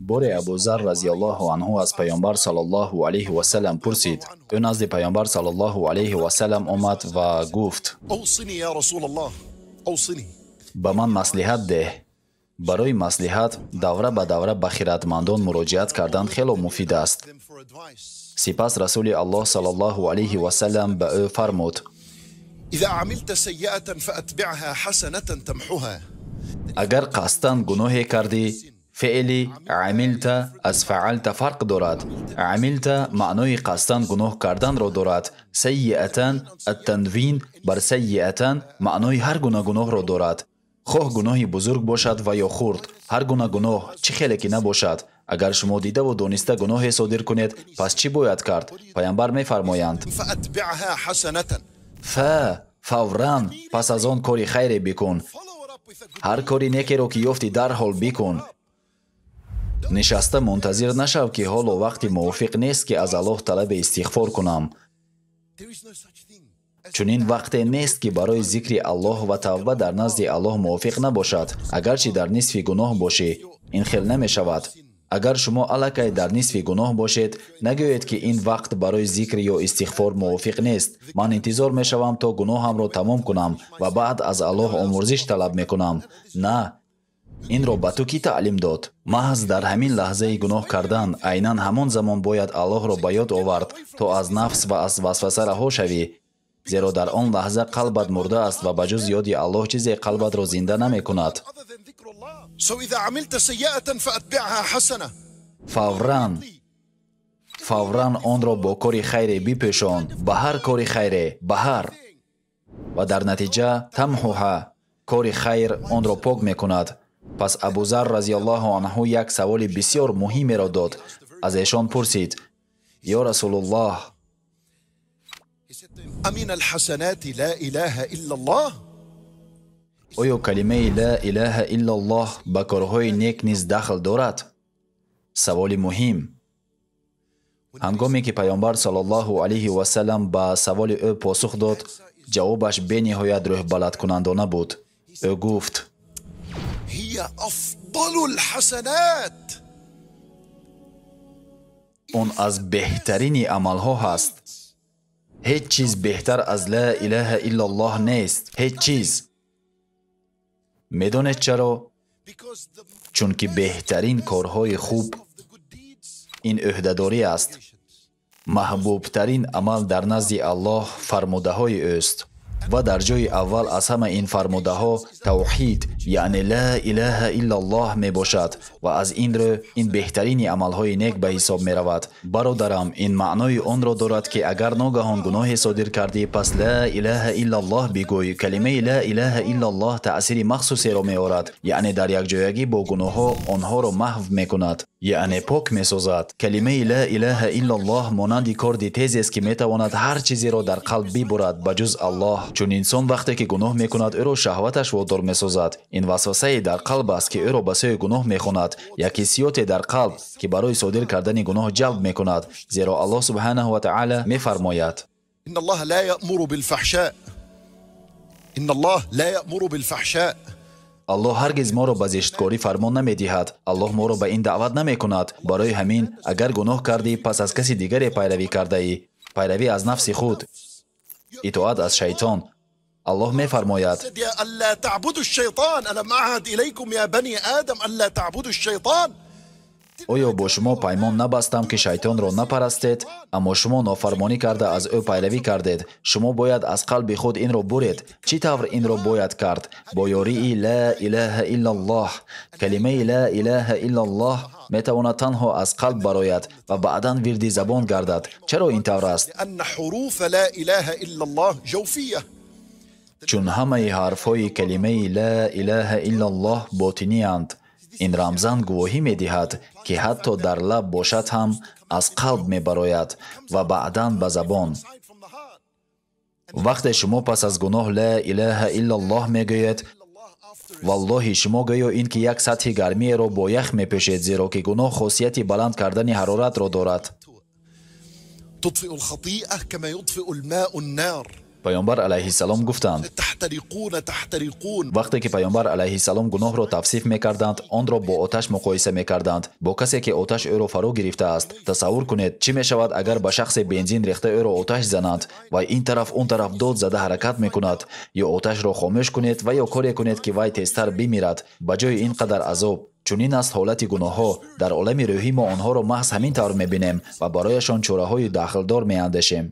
باره ابوذر رضی الله عنه از پیامبر صلی الله علیه و سلم پرسید. او نزد پیامبر صلی الله علیه و سلم آمد و گفت: اوصنی یا رسول الله، اوصنی. به من مصلحت ده. برای مصلحت دوره به دوره به خیرتمندان مراجعت کردن خیلی مفید است. سپس رسول الله صلی الله علیه و سلم به او فرمود: اذا عملت سیئة فاتبعها حسنة تمحوها. اگر قصداً گناهی کردی، فعلی عملت از فعلت فرق دارد. عملت معنای قصداً گناه کردن را دارد. سیئة التنوین بر سیئة معنای هر گونه گناه را دارد. خواه گناهی بزرگ باشد و یا خرد، هر گونه گناه چه خیلی که نباشد. اگر شما دیده و دانسته گناه صادر کنید، پس چی باید کرد؟ پیامبر می‌فرمایند: فاتبعها حسنة. فوراً پس از آن کاری خیری بکن. هر کاری نیکی را که یافتی در حال بکن. نشسته منتظر نشو که حال و وقتی موافق نیست که از الله طلب استغفار کنم. چون این وقت نیست که برای ذکر الله و توبه در نزد الله موافق نباشد. اگرچه در نصف گناه باشی، این خیل نمی شود. اگر شما الکی در نصف گناه باشید، نگویید که این وقت برای ذکر یا استغفار موافق نیست. من انتظار می شوم تا گناهم را تمام کنم و بعد از الله آمرزش طلب می کنم. نه، این را به تو کی تعلیم داد؟ محض در همین لحظه گناه کردن، عیناً همان زمان باید الله را به یاد آورد تا از نفس و از وسوسه رها شوی. زیرا در آن لحظه قلبت مرده است و بجز یاد الله چیزی قلبت را زنده نمی کند. فوراً آن را با کاری خیری بپیشان، به هر کاری خیری، به هر، و در نتیجه تمحوها، کاری خیر آن را پاک می کند. پس ابوذر رضی الله عنه یک سوال بسیار مهمی را داد. از ایشان پرسید: یا رسول الله، امین الحسنات لا اله الا الله؟ آیا کلمه لا اله الا الله به کارهای نیک نیز دخل دارد؟ سوال مهم. هنگامی که پیامبر صلی الله علیه و سلم به سوال او پاسخ داد، جوابش به نهایت روح بلند کنندانه بود. او گفت: هی افضل الحسنات. اون از بهترین عملها هست. هیچ چیز بهتر از لا اله الا الله نیست. هیچ چیز. میدونید چرا؟ چون که بهترین کارهای خوب این عهده‌داری است. محبوب ترین عمل در نزد الله فرموده های اوست و در جای اول از همه این فرموده ها توحید یعنی لا اله الا الله می باشد و از این رو این بهترین عمل های نیک به حساب می رود. برادرم، این معنای آن را دارد که اگر ناگهان گناه صادر کردی، پس لا اله الا الله بگوی. کلمه لا اله الا الله تأثیر مخصوصی را می آورد، یعنی در یک جایگی با گناه ها آنها را محو می کند، یعنی پاک می سازد. کلمه لا اله الا الله مانند کارد تیزی است که می تواند هر چیزی را در قلب ببرد بجز الله. چون انسان وقتی که گناه می کند او را شهوتش وادار می سازد. این وسوسه در قلب است که او را به سوی گناه می خواند. یک حسیات در قلب که برای صادر کردن گناه جلب می کند. زیرا الله سبحانه و تعالی می فرماید: ان الله لا یأمر بالفحشاء. ان الله لا یأمر بالفحشاء. الله هرگز ما را به زشتکاری فرمان نمی دهد. الله ما را به این دعوت نمی کند. برای همین اگر گناه کردی، پس از کسی دیگری پیروی کرده ای، پیروی از نفس خود، اطاعت از شیطان، الله می فرماید: الا تعبدوا الشیطان الم اعهد الیکم یا بنی آدم الا تعبدوا الشیطان. آیا با شما پیمان نبستم که شیطان را نپرستید؟ اما شما نافرمانی کرده از او پیروی کردید. شما باید از قلب خود این را برید. چی طور این را باید کرد؟ با یاری لا اله الا الله. کلمه لا اله الا الله می تواند تنها از قلب براید و بعداً ورد زبان گردد. چرا این طور است؟ ان حروف لا اله الا الله جوفیه. چون همه حرفهای کلمه لا اله الا الله باطنی اند. این رمزاً گواهی می دهد که حتی در لب باشد هم از قلب می براید و بعداً به زبان. وقت شما پس از گناه لا اله الا الله می گوید، والله شما گویا این که یک سطح گرمی را با یخ می پوشید، زیرا که گناه خاصیت بلند کردن حرارت را دارد. تطفئ الخطیئه کما یطفئ الماء النار. пайғамбар алайҳиссалом гуфтанд: تحترقون вақте ки пайғамбар алайҳиссалом гуноҳро тавсиф мекарданд, онро бо оташ муқоиса мекарданд, бо касе ки оташ ӯро фаро гирифтааст. Тасаввур кунед, чӣ мешавад агар ба шахсе бензин рехта ӯро оташ зананд ва ин тараф он тараф дод зада ҳаракат мекунад. Ё оташро хомӯш кунед ва ё коре кунед ки вай тезтар бимирад ба ҷои ин қадар азоб. чунин аст ҳолати гуноҳҳо. Дар олами рӯҳӣ мо онҳоро маҳз ҳамин тавр мебинем ва барояшон чораҳои дахлдор меандешем.